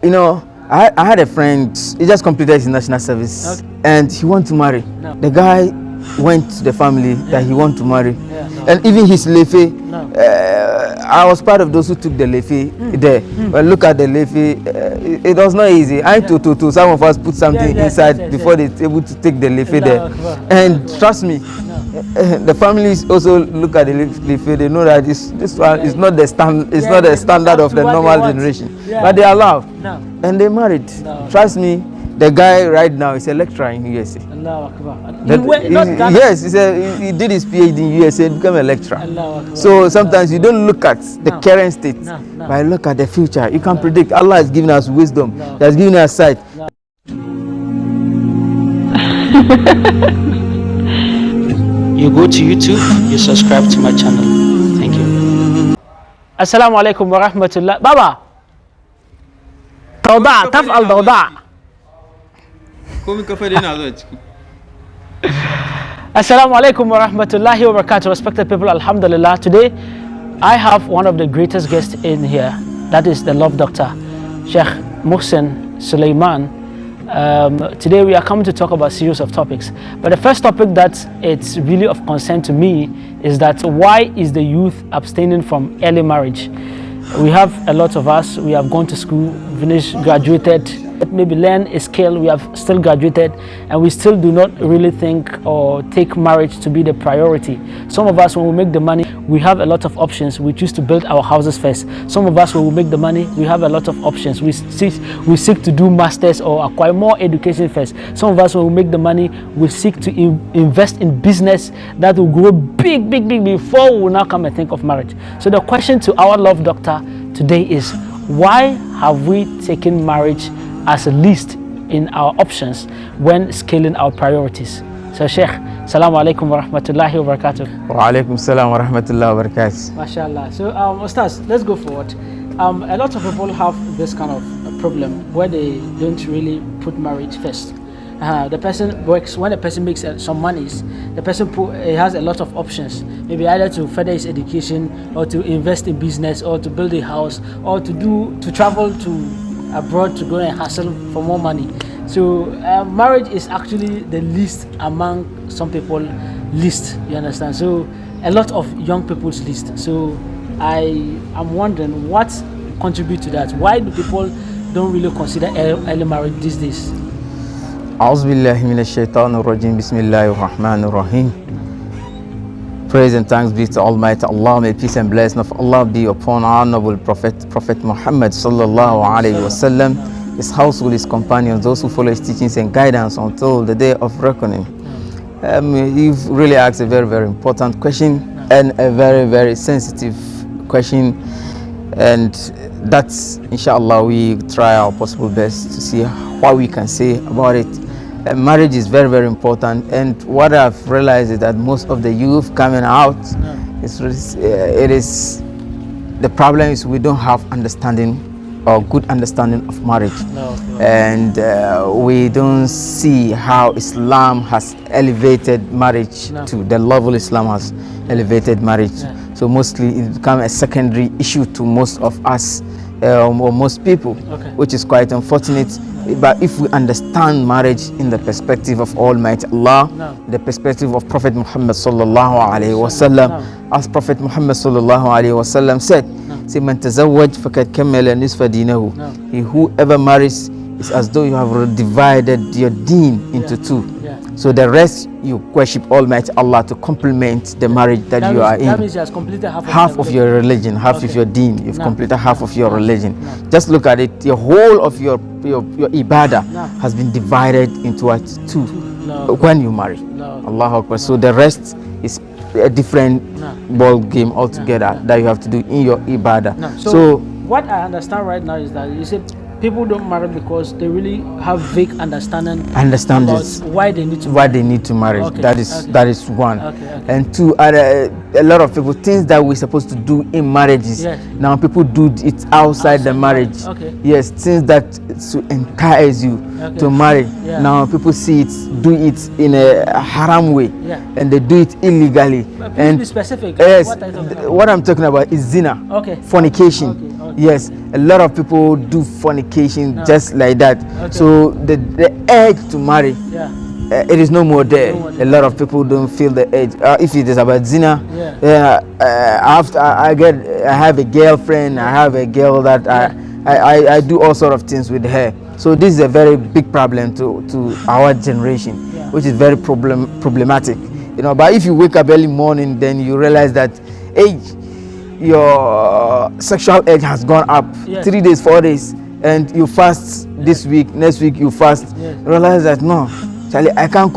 You know, I had a friend, he just completed his national service, Okay. and he wanted to marry. No. The guy went to the family that he wanted to marry. Yeah, no. And even his lefe, No. I was part of those who took the lefe there. But look at the lefe, it was not easy. To some of us put something inside before they able to take the lefe there. And trust me, the families also look at the lefe, they know that this one is not the standard of the normal generation. Yeah. But they allow. No. And they married. No. Trust me, the guy right now is a lecturer in USA. Allahu Akbar. Yes, he did his PhD in USA and became a lecturer. Allahu Akbar. So sometimes you don't look at the No. current state, No. but look at the future. You can predict. Allah has given us wisdom. No. He has given us sight. You go to YouTube, you subscribe to my channel. Thank you. Assalamu alaikum wa rahmatullah. Baba. ضوضاء تفعل ضوضاء. Assalamu alaikum wa rahmatullahi wa barakatuh. Respected people, alhamdulillah. Today I have one of the greatest guests in here. That is the love doctor, Sheikh Muhsin Sulleyman. Today we are coming to talk about a series of topics. But the first topic that it's really of concern to me is that why is the youth abstaining from early marriage? We have a lot of us, we have gone to school, finished, graduated, maybe learn a skill, we have still graduated, and we still do not really think or take marriage to be the priority. Some of us, when we make the money, we have a lot of options. We choose to build our houses first. Some of us, when we make the money, we have a lot of options. We seek to do masters or acquire more education first. Some of us, when we make the money, we seek to invest in business that will grow big before we will now come and think of marriage. So the question to our love doctor today is, why have we taken marriage as a least in our options when scaling our priorities? So Sheikh, Assalamu alaikum wa rahmatullahi wa barakatuh. Wa alaikum salam wa rahmatullahi wa barakatuh. MashaAllah. So Ustaz, let's go forward. A lot of people have this kind of problem where they don't really put marriage first. The person works, when a person makes some monies, the person has a lot of options, maybe either to further his education or to invest in business or to build a house or to travel to abroad to go and hustle for more money. So marriage is actually the least among some people list, you understand? So a lot of young people's list. So I am wondering what contributes to that. Why do people don't really consider early marriage these days? A'udhu billahi minash shaitanir rajim. Bismillahir rahmanir rahim. Praise and thanks be to Almighty Allah. May peace and blessing of Allah be upon our noble Prophet Muhammad sallallahu alaihi wasallam, his household, his companions, those who follow his teachings and guidance until the day of reckoning. You've really asked a very important question and a very sensitive question, and that's, inshallah, we try our possible best to see what we can say about it. Marriage is very important, and what I've realized is that most of the youth coming out, the problem is we don't have understanding or good understanding of marriage. And we don't see how Islam has elevated marriage to the level Islam has elevated marriage. So mostly it becomes a secondary issue to most of us, or most people, which is quite unfortunate. But if we understand marriage in the perspective of Almighty Allah, the perspective of Prophet Muhammad sallallahu alaihi wasallam, as Prophet Muhammad sallallahu alaihi wasallam said, "Say man tazawwaj faqad kammala nisfa dinahu." Whoever marries is as though you have divided your deen into two. So the rest you worship Almighty Allah to complement the marriage that you are in. That means you have completed half of your religion, half of your deen. You've completed half of your religion. Just look at it. Your whole of your ibadah has been divided into two when you marry. Allahu Akbar. So the rest is a different ball game altogether that you have to do in your ibadah. So what I understand right now is that you said people don't marry because they really have vague understanding about why they need to marry. That is one. And two, a lot of people, things that we're supposed to do in marriages, now people do it outside the marriage. Yes, things that to entice you to marry. Now people see it, do it in a haram way, and they do it illegally. Please be specific. Yes, what I'm talking about is zina, fornication. Yes, a lot of people do fornication just like that. Okay. So the urge to marry, Yeah. It is no more there. No more there. A lot of people don't feel the urge. If it is about zina, Yeah. after I have a girlfriend, I have a girl that I do all sort of things with her. So this is a very big problem to our generation, which is very problematic. You know, but if you wake up early morning, then you realize that your sexual urge has gone up 3 days, 4 days, and you fast this week, next week you fast. You realize that no, Charlie, I can't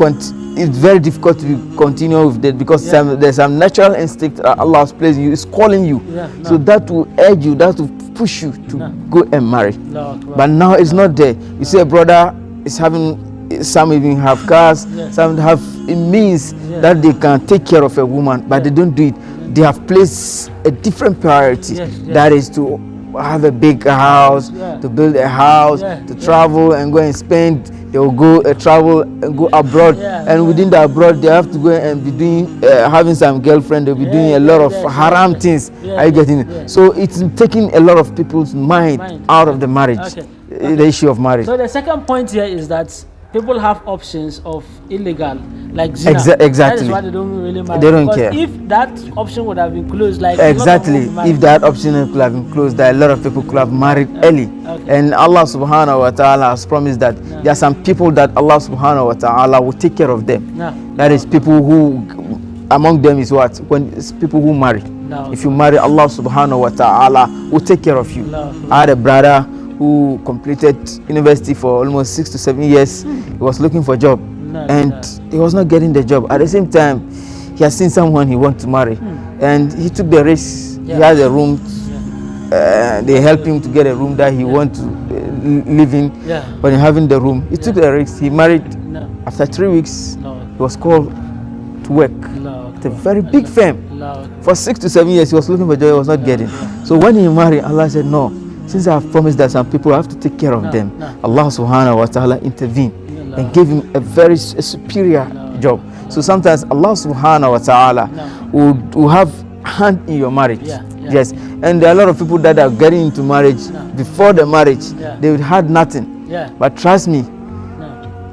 it's very difficult to continue with that because there's some natural instinct Allah's placed you, is calling you. So that will urge you, that will push you to go and marry. But now it's not there. You see a brother is having, some even have cars, some have means that they can take care of a woman, but they don't do it. They have placed a different priority, that is to have a big house, to build a house, to travel and go and spend. They will go travel and go abroad, and within the abroad they have to go and be doing having some girlfriend. They'll be doing a lot of haram things. Are you getting it? So it's taking a lot of people's mind out of the marriage, the issue of marriage. So the second point here is that people have options of illegal, like zina. Exactly. That is why they don't really marry. They don't because care. If that option would have been closed, like exactly, if that option could have been closed, that a lot of people could have married early. And Allah subhanahu wa ta'ala has promised that there are some people that Allah subhanahu wa ta'ala will take care of them. That is people who, among them is what? When it's people who marry. If you marry, Allah subhanahu wa ta'ala will take care of you. I had a brother who completed university for almost 6 to 7 years. He was looking for a job and he was not getting the job. At the same time, he has seen someone he wants to marry and he took the risk. He has a room, they helped him to get a room that he wants to live in. But in having the room, he took the risk. He married. After 3 weeks, he was called to work. It's a very big firm. For 6 to 7 years, he was looking for a job, he was not getting. So when he married, Allah said, no, since I have promised that some people have to take care of them, Allah subhanahu wa ta'ala intervened and gave him a very superior job. So sometimes Allah subhanahu wa ta'ala will have hand in your marriage. Yes. And there are a lot of people that are getting into marriage before the marriage, they had nothing. But trust me,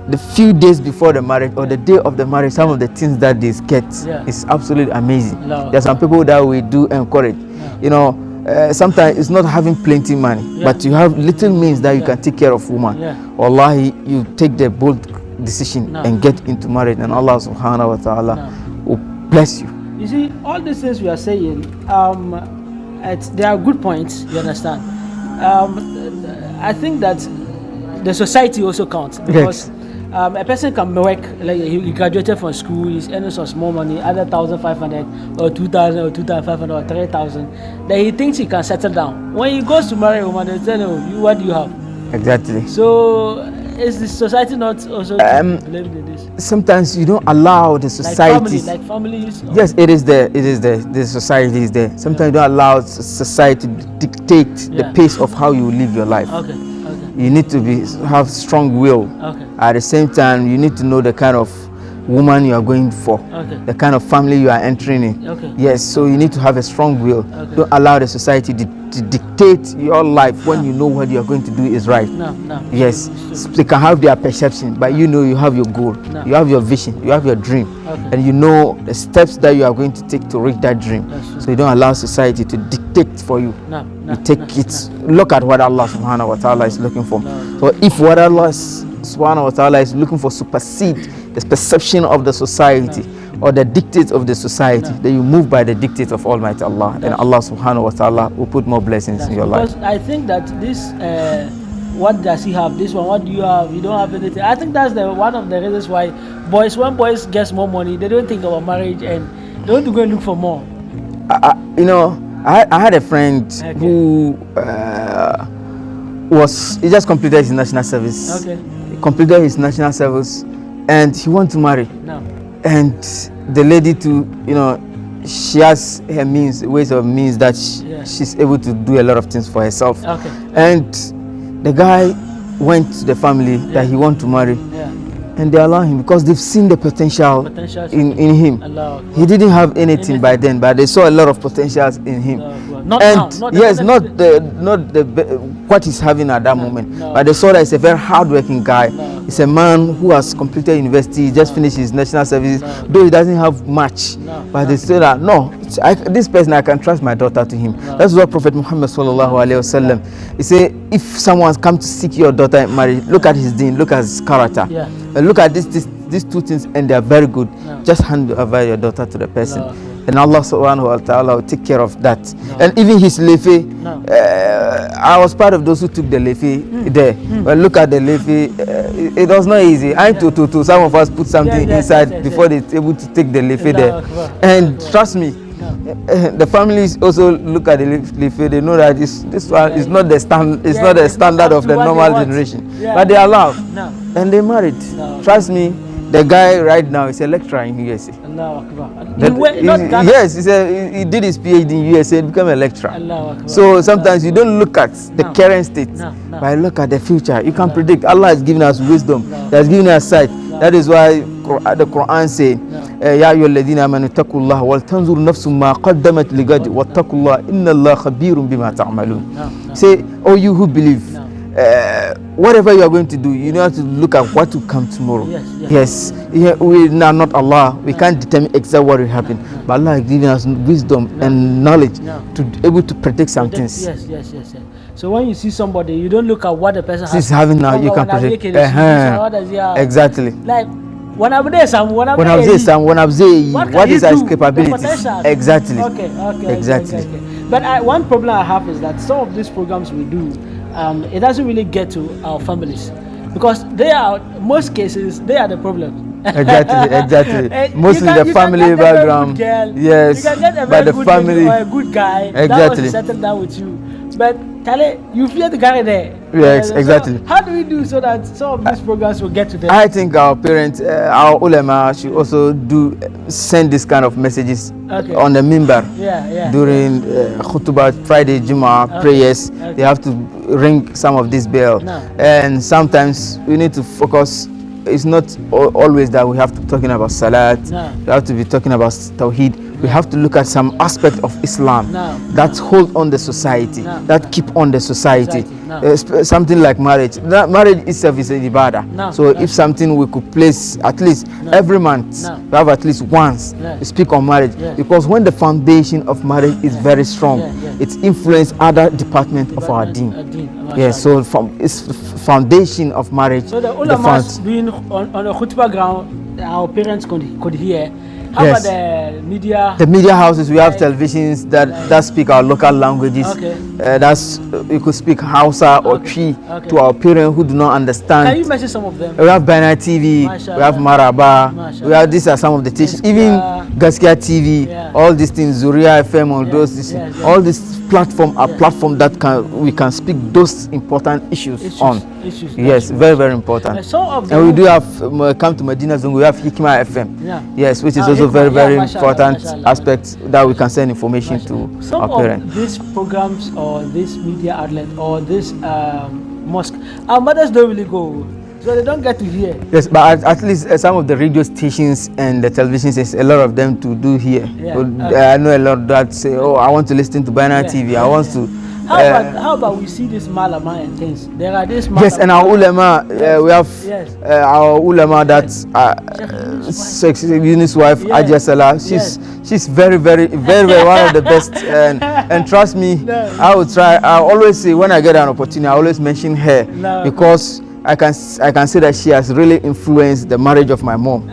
the few days before the marriage or the day of the marriage, some of the things that they get is absolutely amazing. There are some people that we do encourage. You know, sometimes it's not having plenty money, but you have little means that you can take care of woman. Wallahi, you take the bold decision and get into marriage, and Allah subhanahu wa ta'ala will bless you. You see, all these things we are saying, they are good points, you understand. I think that the society also counts, because a person can work, like he graduated from school, he's earning some small money, either 1,500 or 2,000 or 2,500 or 3,000. Then he thinks he can settle down. When he goes to marry a woman, they tell him, what do you have? Exactly. So is the society not also believing in this? Sometimes you don't allow the society. Like families. Yes, it is there. It is there. The society is there. Sometimes you don't allow society to dictate the pace of how you live your life. You need to have strong will. At the same time, you need to know the kind of woman you are going for, the kind of family you are entering in. Yes, so you need to have a strong will. Don't allow the society to dictate your life when you know what you are going to do is right. Yes, they can have their perception, but you know you have your goal, you have your vision, you have your dream, and you know the steps that you are going to take to reach that dream. So you don't allow society to dictate for you. You take it. Look at what Allah subhanahu wa ta'ala is looking for. So if what Allah subhanahu wa ta'ala is looking for supersede the perception of the society or the dictates of the society, then you move by the dictates of Almighty Allah, and Allah subhanahu wa ta'ala will put more blessings in your life. Because I think that this, what does he have? This one, what do you have? You don't have anything. I think that's one of the reasons why when boys get more money, they don't think about marriage and they want to go and look for more. You know, I had a friend who he just completed his national service. He completed his national service and he wanted to marry. And the lady she has her ways of means that she's able to do a lot of things for herself. And the guy went to the family that he wants to marry, and they allow him because they've seen the potential in him. He didn't have anything by then, but they saw a lot of potentials in him. Not and now, not yes, the, not the what he's having at that moment, no. but they saw that he's a very hardworking guy. He's a man who has completed university, he just finished his national service, though he doesn't have much, but they say that no, this person, I can trust my daughter to him. That's what Prophet Muhammad sallallahu alaihi wasallam, he said, if someone comes to seek your daughter in marriage, look at his deen, look at his character, look at these two things, and they are very good. Just hand over your daughter to the person, and Allah subhanahu wa ta'ala will take care of that. And even his lefi, I was part of those who took the lefi there. But look at the lefi, it was not easy. I to some of us put something inside before they able to take the lefi there. And trust me, the families also look at the lefi, they know that this one is not the standard of the normal generation, but they allow, and they married. Trust me, the guy right now is a lecturer in USA. Yes, he did his PhD in USA and became a lecturer. So sometimes you don't look at the current state, but look at the future. You can predict. Allah has given us wisdom. He has given us sight. That is why the Quran says, "Ya ayyuhalladhina amanu taqullaha wal tanzur nafsum ma qaddamat ligad wattaqullaha innallaha khabirun bima ta'malun." Say, oh you who believe, whatever you are going to do, you have to look at what will come tomorrow. Yes. We are not Allah. We can't determine exactly what will happen. But Allah has given us wisdom and knowledge to be able to predict some things. Yes. So when you see somebody, you don't look at what the person has having now. You can predict. Exactly. Like when I'm there, what is his capabilities? Exactly. Okay. But one problem I have is that some of these programs we do, it doesn't really get to our families, because most cases they are the problem. Exactly. Mostly the family background. Yes, you can get a but very the good family or a good guy that wants to settle down with you, but you fear the guy there. Yes, So exactly. how do we do so that some of these programs will get to them? I think our parents, our ulama should also send this kind of messages on the minbar during khutbah, Friday, Jummah prayers. They have to ring some of this bell, and sometimes we need to focus. It's not always that we have to be talking about salat. We have to be talking about tawheed. We have to look at some aspect of Islam that hold on the society, that keep on the society. Something like marriage. Marriage itself is an ibadah. So if something we could place at least every month, we have at least once to speak on marriage, because when the foundation of marriage is very strong, it influences other departments of our deen. Yes, so it's foundation of marriage. So the ulamas being on a khutbah ground, our parents could hear. How about the media? The media houses, we have televisions that speak our local languages. We could speak Hausa or Chi to our parents who do not understand. Can you mention some of them? We have Bana TV, we have Maraba, we have, these are some of the teachings. Even Gaskia TV, all these things, Zuria FM, all those, all these platform that we can speak those important issues on. Yes, very, very important. And we do have come to Medina Zone, we have Hikmah FM. Yes, which is also very, very important aspect that we can send information to our parents. Some of these programs or this media outlet or this mosque, our mothers don't really go, so they don't get to hear. Yes, but at least some of the radio stations and the television stations, a lot of them to do here. I know a lot that say, oh, I want to listen to Bana TV, I want to. How about we see this malama and things? There are this malama. Yes, and our ulama, we have our ulama that Yunus' wife, Ajia Salah. She's very, very, very, very one of the best. And trust me, I will try. I always say when I get an opportunity, I always mention her because I can say that she has really influenced the marriage of my mom.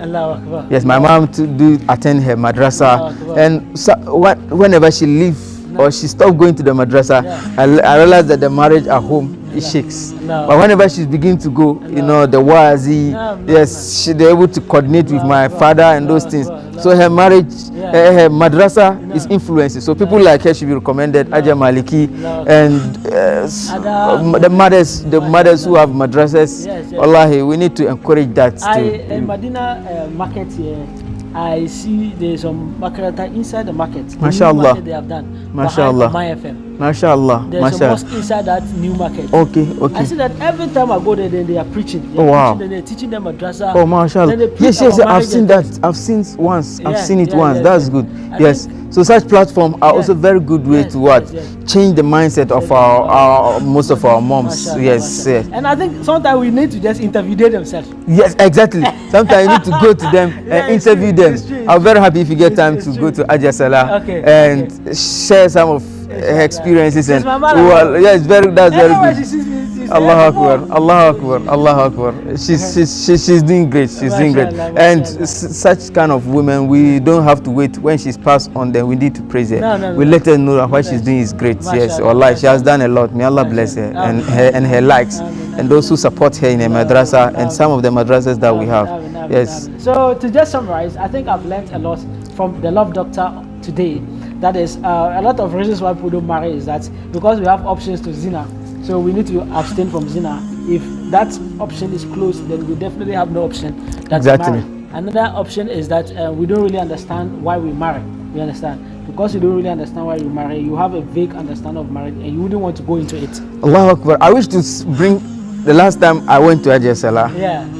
Yes, my mom attend her madrasa, and so, whenever she leaves or she stopped going to the madrasa, I realized that the marriage at home shakes. But whenever she's beginning to go, you know, the wazi, yes, they're able to coordinate with my father and those things. So her marriage, her madrasa is influencing. So people like her should be recommended, Aja Maliki, and the mothers who have madrasas. Wallahi, we need to encourage that too. In Medina market here, I see there's some makarata inside the market. MashaAllah. They have done. MashaAllah. My FM. MashaAllah. There's a MashaAllah. mosque inside that new market. Okay, okay. I see that every time I go there, then they are preaching. They are wow. preaching, they're teaching them madrasa. Oh, mashallah. Yes, I've seen that. I've seen once. I've seen it once. That's good. Yes. So such platforms are also very good way to what? Change the mindset of our most of our moms. Yes. And I think sometimes we need to just interview themselves. Yes, exactly. Sometimes you need to go to them and interview them. I'm very happy if you get time to go to Ajia Salah and share some of her experiences and that's very good. Allah Akbar, Allah Akbar, Allah Akbar. She's doing great. She's doing great. And such kind of women, we don't have to wait when she's passed on. Then we need to praise her. We let her know that what she's doing is great. Yes, Allah, she has done a lot. May Allah bless her and her likes and those who support her in her madrasa and some of the madrasas that we have. Yes. So to just summarize, I think I've learned a lot from the Love Doctor today. That is a lot of reasons why people don't marry is that because we have options to zina. So we need to abstain from zina. If that option is closed, then we definitely have no option. Exactly. Another option is that we don't really understand why we marry. You understand? Because you don't really understand why you marry, you have a vague understanding of marriage and you wouldn't want to go into it. Allahu Akbar. I wish to bring the last time I went to Ajia Salah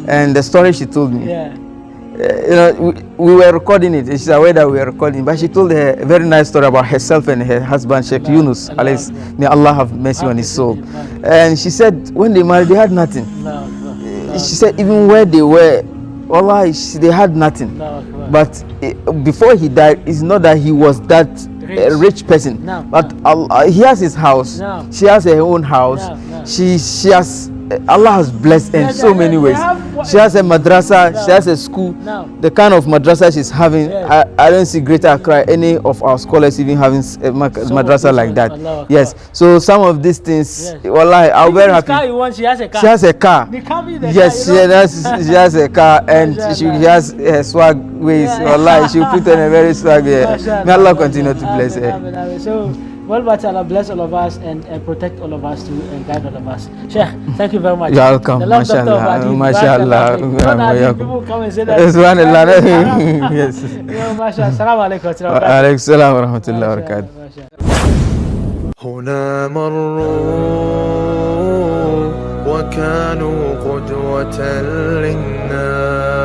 and the story she told me. We were recording it. She's aware that we were recording, but she told a very nice story about herself and her husband, Sheikh Yunus. May Allah have mercy on his soul. And she said when they married, they had nothing. She said even where they were, Allah, they had nothing. But before he died, it's not that he was that rich person, but he has his house. She has her own house. She has. Allah has blessed her in so many ways. She has a madrasa, she has a school. The kind of madrasa she's having, I don't see Greater Accra, any of our scholars even having a madrasa like that. Yes. So some of these things, wallahi, I'm very happy. She has a car. She has a car. Yes, she has a car and she has her swag ways. Wallahi, she put on a very swag way. May Allah continue to bless her. So, well, Allah bless all of us and protect all of us too and guide all of us. Sheikh, thank you very much. You're welcome. MashaAllah. People come and say that. Yes. MashaAllah. Assalamu alaikum. Alaikum salam wa rahmatullahi wa barakatuh. هنا مروا وكانوا قدوة للناس